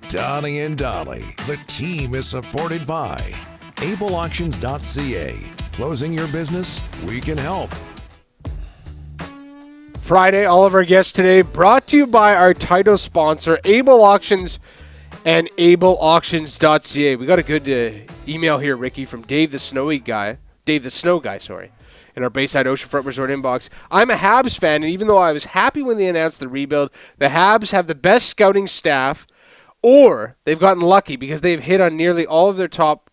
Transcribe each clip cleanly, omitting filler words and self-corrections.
Donnie and Dolly. The team is supported by ableauctions.ca. Closing your business? We can help. Friday, all of our guests today brought to you by our title sponsor, Able Auctions and ableauctions.ca. We got a good email here, Ricky, from Dave the Snow Guy, in our Bayside Oceanfront Resort inbox. I'm a Habs fan, and even though I was happy when they announced the rebuild, the Habs have the best scouting staff, or they've gotten lucky because they've hit on nearly all of their top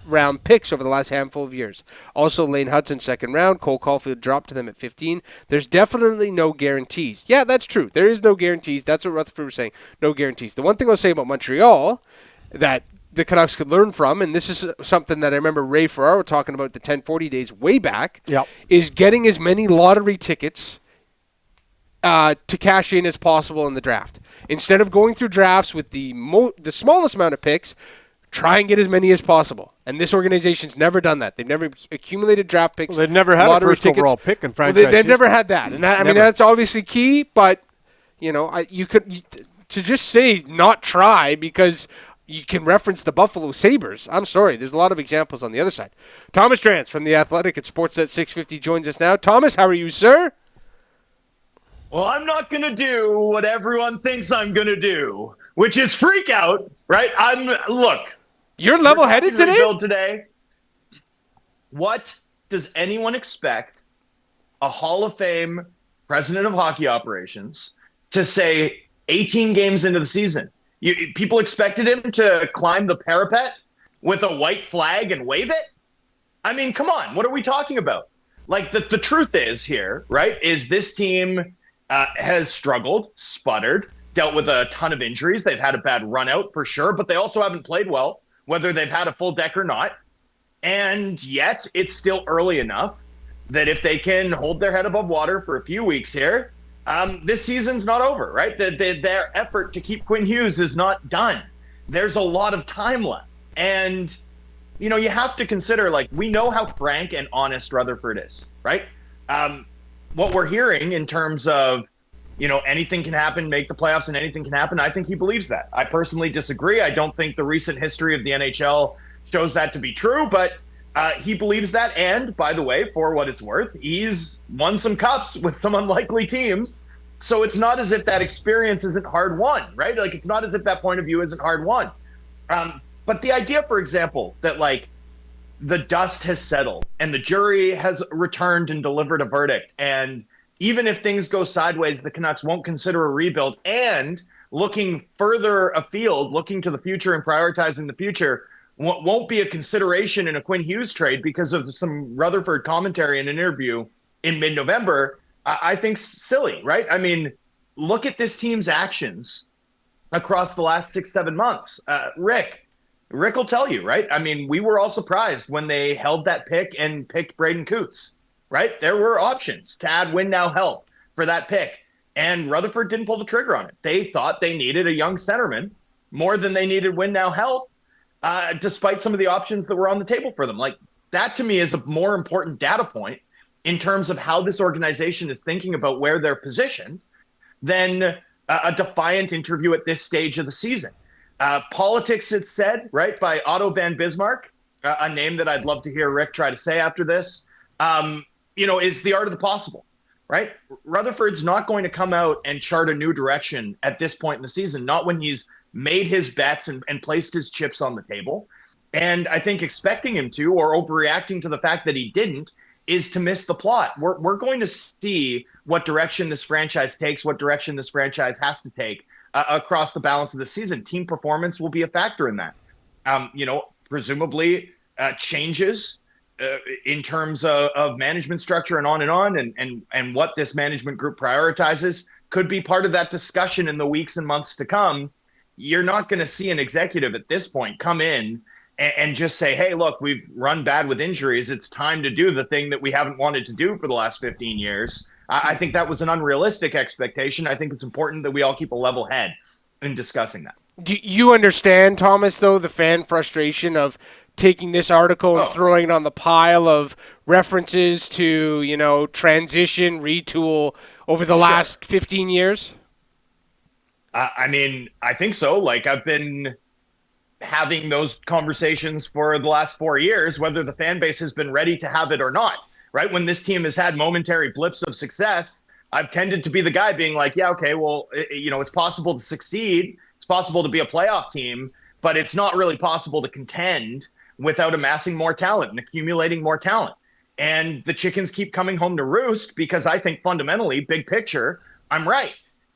round picks over the last handful of years. Also, Lane Hudson, second round. Cole Caulfield dropped to them at 15. There's definitely no guarantees. Yeah, that's true. There is no guarantees. That's what Rutherford was saying. No guarantees. The one thing I'll say about Montreal that the Canucks could learn from, and this is something that I remember Ray Ferraro talking about the 1040 days way back, is getting as many lottery tickets to cash in as possible in the draft. Instead of going through drafts with the smallest amount of picks, try and get as many as possible. And this organization's never done that. They've never accumulated draft picks. Well, they've never had a first overall pick in franchise history. They've never had that. And that, I mean, that's obviously key, but you could to just say not try because you can reference the Buffalo Sabres. I'm sorry. There's a lot of examples on the other side. Thomas Drance from the Athletic and Sportsnet 650 joins us now. Thomas, how are you, sir? Well, I'm not going to do what everyone thinks I'm going to do, which is freak out, right? Look. You're level-headed today. What does anyone expect a Hall of Fame president of hockey operations to say 18 games into the season? People expected him to climb the parapet with a white flag and wave it? I mean, come on. What are we talking about? Like, the truth is here, right, is this team has struggled, sputtered, dealt with a ton of injuries. They've had a bad run out for sure, but they also haven't played well, whether they've had a full deck or not. And yet it's still early enough that if they can hold their head above water for a few weeks here, this season's not over, right? Their effort to keep Quinn Hughes is not done. There's a lot of time left. And, you have to consider, like, we know how frank and honest Rutherford is, right? What we're hearing in terms of, anything can happen, make the playoffs, and anything can happen, I think he believes that. I personally disagree. I don't think the recent history of the NHL shows that to be true, but he believes that. And, by the way, for what it's worth, he's won some cups with some unlikely teams. So it's not as if that experience isn't hard won, right? Like, it's not as if that point of view isn't hard won. But the idea, for example, that, like, the dust has settled and the jury has returned and delivered a verdict, and even if things go sideways, the Canucks won't consider a rebuild, and looking further afield, looking to the future and prioritizing the future won't be a consideration in a Quinn Hughes trade because of some Rutherford commentary in an interview in mid-November, I think silly, right? I mean, look at this team's actions across the last 6-7 months. Rick will tell you, right? I mean, we were all surprised when they held that pick and picked Braden Coots, right? There were options to add win now help for that pick, and Rutherford didn't pull the trigger on it. They thought they needed a young centerman more than they needed win now help, despite some of the options that were on the table for them. Like, that to me is a more important data point in terms of how this organization is thinking about where they're positioned than a defiant interview at this stage of the season. Politics, it's said, right, by Otto Van Bismarck, a name that I'd love to hear Rick try to say after this, is the art of the possible, right? Rutherford's not going to come out and chart a new direction at this point in the season, not when he's made his bets and placed his chips on the table. And I think expecting him to, or overreacting to the fact that he didn't, is to miss the plot. We're going to see what direction this franchise takes, what direction this franchise has to take across the balance of the season. Team performance will be a factor in that. Presumably changes in terms of management structure and on, and what this management group prioritizes could be part of that discussion in the weeks and months to come. You're not going to see an executive at this point come in and just say, hey, look, we've run bad with injuries. It's time to do the thing that we haven't wanted to do for the last 15 years. I think that was an unrealistic expectation. I think it's important that we all keep a level head in discussing that. Do you understand, Thomas, though, the fan frustration of taking this article and throwing it on the pile of references to, transition, retool over the last 15 years? I mean, I think so. Like, I've been having those conversations for the last 4 years, whether the fan base has been ready to have it or not, right? When this team has had momentary blips of success, I've tended to be the guy being like, yeah, okay, well, it's possible to succeed. It's possible to be a playoff team, but it's not really possible to contend without amassing more talent and accumulating more talent. And the chickens keep coming home to roost because I think fundamentally, big picture, I'm right.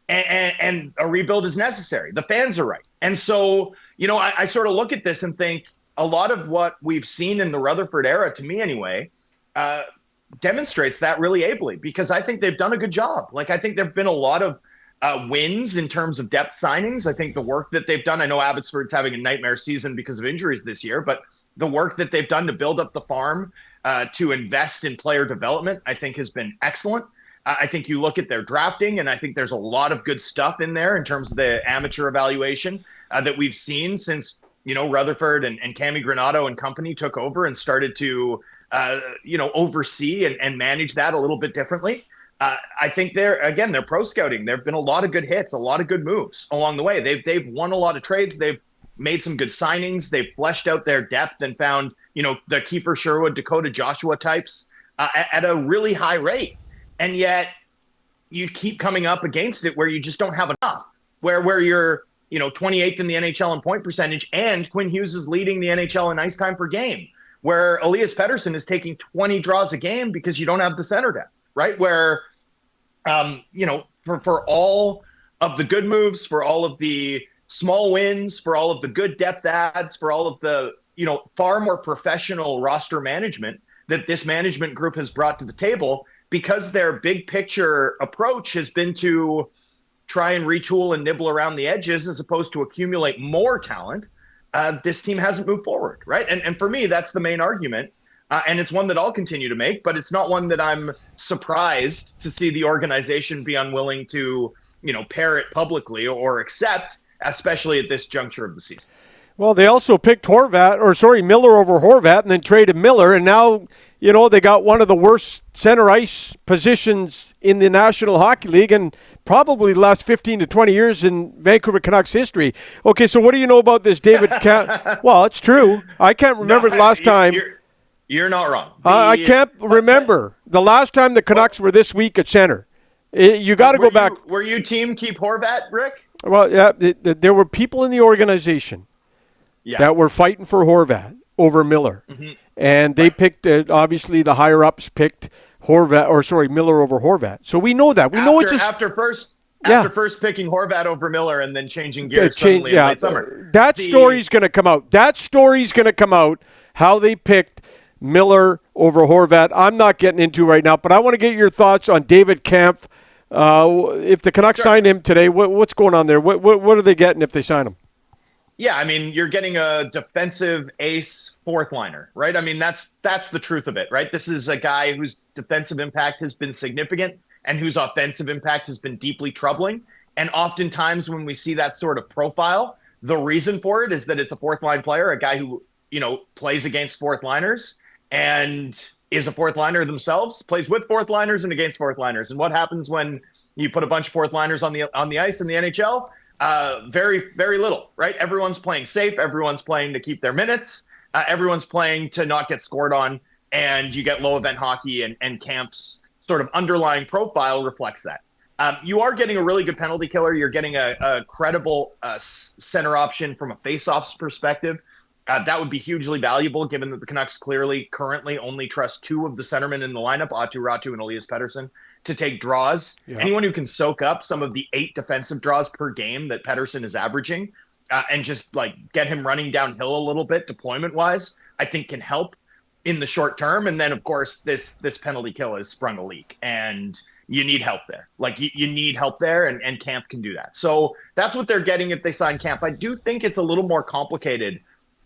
And a rebuild is necessary. The fans are right. And so, I sort of look at this and think a lot of what we've seen in the Rutherford era, to me anyway, demonstrates that really ably, because I think they've done a good job. Like, I think there've been a lot of wins in terms of depth signings. I think the work that they've done, I know Abbotsford's having a nightmare season because of injuries this year, but the work that they've done to build up the farm, to invest in player development, I think has been excellent. I think you look at their drafting, and I think there's a lot of good stuff in there in terms of the amateur evaluation that we've seen since, Rutherford and Cami Granato and company took over and started to, oversee and manage that a little bit differently. I think they're pro scouting. There have been a lot of good hits, a lot of good moves along the way. They've won a lot of trades. They've made some good signings. They've fleshed out their depth and found, the Kiefer Sherwood, Dakota Joshua types at a really high rate. And yet you keep coming up against it where you just don't have enough, where you're, 28th in the NHL in point percentage, and Quinn Hughes is leading the NHL in ice time per game, where Elias Pettersson is taking 20 draws a game because you don't have the center depth, right? Where, for all of the good moves, for all of the small wins, for all of the good depth adds, for all of the, far more professional roster management that this management group has brought to the table, because their big picture approach has been to try and retool and nibble around the edges as opposed to accumulate more talent, this team hasn't moved forward, right? And for me, that's the main argument. And it's one that I'll continue to make, but it's not one that I'm surprised to see the organization be unwilling to, parrot publicly or accept, especially at this juncture of the season. Well, they also picked Miller over Horvat, and then traded Miller, and now, they got one of the worst center ice positions in the National Hockey League and probably the last 15 to 20 years in Vancouver Canucks history. Okay, so what do you know about this David Camp? Well, it's true. I can't remember the last time. You're not wrong. I can't remember the last time the Canucks were this weak at center. You got to go back. Were you team keep Horvat, Rick? Well, yeah, there were people in the organization that were fighting for Horvat over Miller. Mm-hmm. And they picked, obviously, the higher-ups picked Miller over Horvat. So we know that. After first picking Horvat over Miller and then changing gears suddenly in late summer. That story's going to come out. How they picked Miller over Horvat. I'm not getting into right now, but I want to get your thoughts on David Kampf. If the Canucks sign him today, what's going on there? What are they getting if they sign him? Yeah, I mean, you're getting a defensive ace fourth liner, right? I mean, that's the truth of it, right? This is a guy whose defensive impact has been significant and whose offensive impact has been deeply troubling. And oftentimes when we see that sort of profile, the reason for it is that it's a fourth line player, a guy who, plays against fourth liners and is a fourth liner themselves, plays with fourth liners and against fourth liners. And what happens when you put a bunch of fourth liners on the ice in the NHL? Very, very little, right? Everyone's playing safe. Everyone's playing to keep their minutes. Everyone's playing to not get scored on, and you get low event hockey, and Camp's sort of underlying profile reflects that. You are getting a really good penalty killer. You're getting a credible center option from a face-offs perspective. That would be hugely valuable, given that the Canucks currently only trust two of the centermen in the lineup, Aatu Ratu and Elias Pettersson, to take draws. Yeah. Anyone who can soak up some of the 8 defensive draws per game that Pettersson is averaging and just get him running downhill a little bit deployment wise, I think can help in the short term. And then of course this penalty kill has sprung a leak and you need help there. You need help there, and Camp can do that. So that's what they're getting if they sign Camp. I do think it's a little more complicated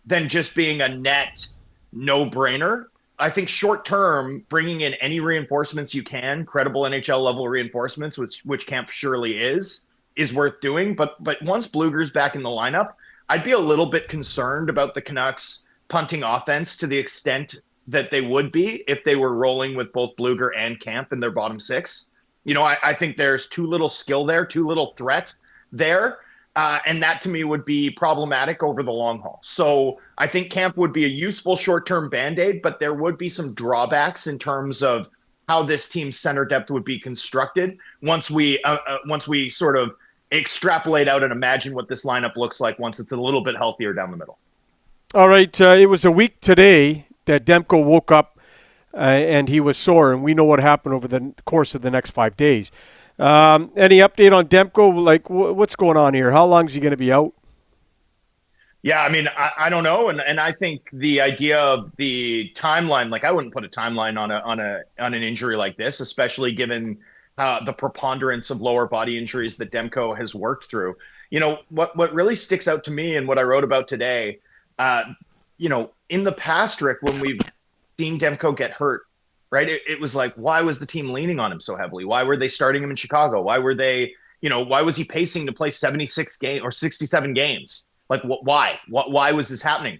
than just being a net no-brainer. I think short term, bringing in any reinforcements you can, credible NHL level reinforcements, which Camp surely is worth doing. But once Blueger's back in the lineup, I'd be a little bit concerned about the Canucks punting offense to the extent that they would be if they were rolling with both Blueger and Camp in their bottom six. I think there's too little skill there, too little threat there And that to me would be problematic over the long haul. So I think camp would be a useful short-term Band-Aid, but there would be some drawbacks in terms of how this team's center depth would be constructed once we sort of extrapolate out and imagine what this lineup looks like once it's a little bit healthier down the middle. All right, it was a week today that Demko woke up and he was sore, and we know what happened over the course of the next 5 days. Any update on Demko? Like, what's going on here? How long is he going to be out? Yeah, I mean, I don't know, and I think the idea of the timeline, like I wouldn't put a timeline on an injury like this, especially given the preponderance of lower body injuries that Demko has worked through. You know, what really sticks out to me and what I wrote about today, you know, in the past, Rick, when we've seen Demko get hurt, right? It was like, why was the team leaning on him so heavily? Why were they starting him in Chicago? Why were they, you know, why was he pacing to play 76 games or 67 games? Like, why? Why was this happening?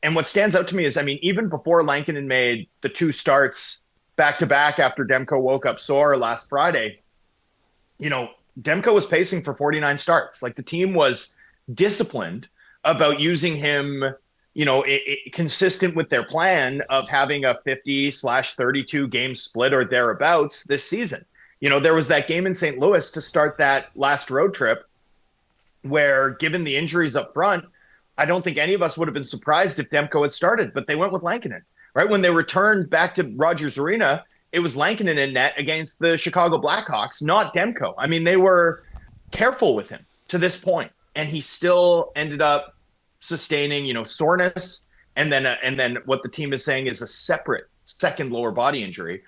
And what stands out to me is, I mean, even before Lankinen made the 2 starts back-to-back after Demko woke up sore last Friday, you know, Demko was pacing for 49 starts. Like, the team was disciplined about using him, you know, consistent with their plan of having a 50/32 game split or thereabouts this season. You know, there was that game in St. Louis to start that last road trip where, given the injuries up front, I don't think any of us would have been surprised if Demko had started, but they went with Lankinen, right? When they returned back to Rogers Arena, it was Lankinen in net against the Chicago Blackhawks, not Demko. I mean, they were careful with him to this point, and he still ended up sustaining, you know, soreness, and then what the team is saying is a separate second lower body injury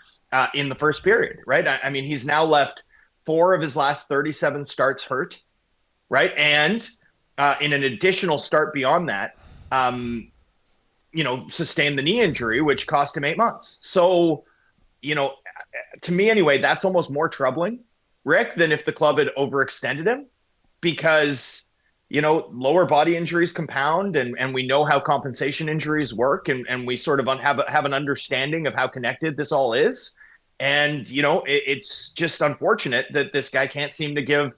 in the first period, right? I mean, he's now left 4 of his last 37 starts hurt, right? And in an additional start beyond that, you know, sustained the knee injury, which cost him 8 months. So, you know, to me anyway, that's almost more troubling, Rick, than if the club had overextended him, because, you know, lower body injuries compound, and we know how compensation injuries work, and we sort of have an understanding of how connected this all is. And, you know, it's just unfortunate that this guy can't seem to give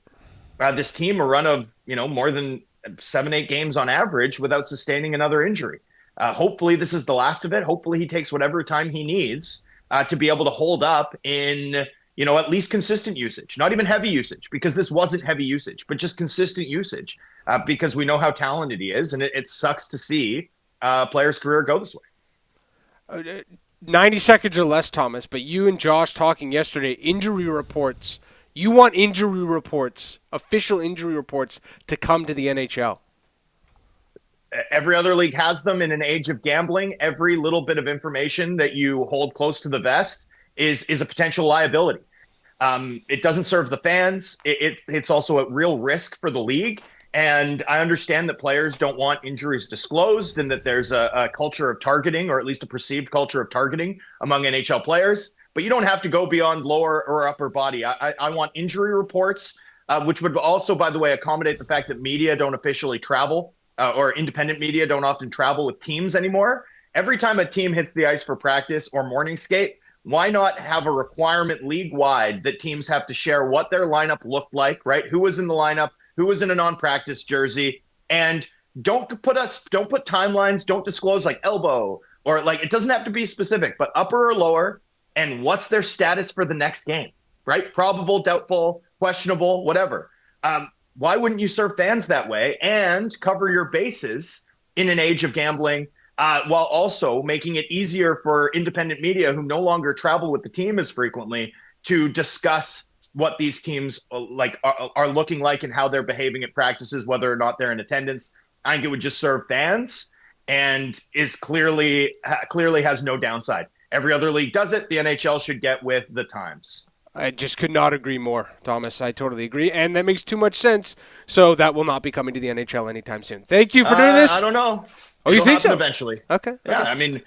this team a run of, you know, more than 7-8 games on average without sustaining another injury. Hopefully this is the last of it. Hopefully he takes whatever time he needs to be able to hold up in, you know, at least consistent usage, not even heavy usage, because this wasn't heavy usage, but just consistent usage, because we know how talented he is. And it sucks to see a player's career go this way. 90 seconds or less, Thomas, but you and Josh talking yesterday, injury reports. You want injury reports, official injury reports, to come to the NHL. Every other league has them. In an age of gambling, every little bit of information that you hold close to the vest is a potential liability. It doesn't serve the fans. It's also a real risk for the league. And I understand that players don't want injuries disclosed, and that there's a culture of targeting, or at least a perceived culture of targeting among NHL players. But you don't have to go beyond lower or upper body. I want injury reports, which would also, by the way, accommodate the fact that media don't officially travel, or independent media don't often travel with teams anymore. Every time a team hits the ice for practice or morning skate, why not have a requirement league-wide that teams have to share what their lineup looked like, right? Who was in the lineup, who was in a non-practice jersey, and don't put timelines, don't disclose like elbow, or like, it doesn't have to be specific, but upper or lower, and what's their status for the next game, right? Probable, doubtful, questionable, whatever. Why wouldn't you serve fans that way and cover your bases in an age of gambling, while also making it easier for independent media who no longer travel with the team as frequently to discuss what these teams are looking like and how they're behaving at practices, whether or not they're in attendance? I think it would just serve fans, and is clearly has no downside. Every other league does it. The NHL should get with the times. I just could not agree more, Thomas. I totally agree, and that makes too much sense. So that will not be coming to the NHL anytime soon. Thank you for doing this. I don't know. Oh, you think so? Eventually. Okay. Yeah, I mean,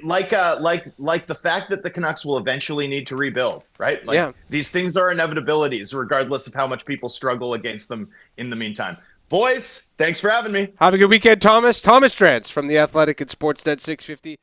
like the fact that the Canucks will eventually need to rebuild, right? Like, yeah. These things are inevitabilities, regardless of how much people struggle against them in the meantime. Boys, thanks for having me. Have a good weekend, Thomas. Thomas Drance from the Athletic and Sportsnet 650.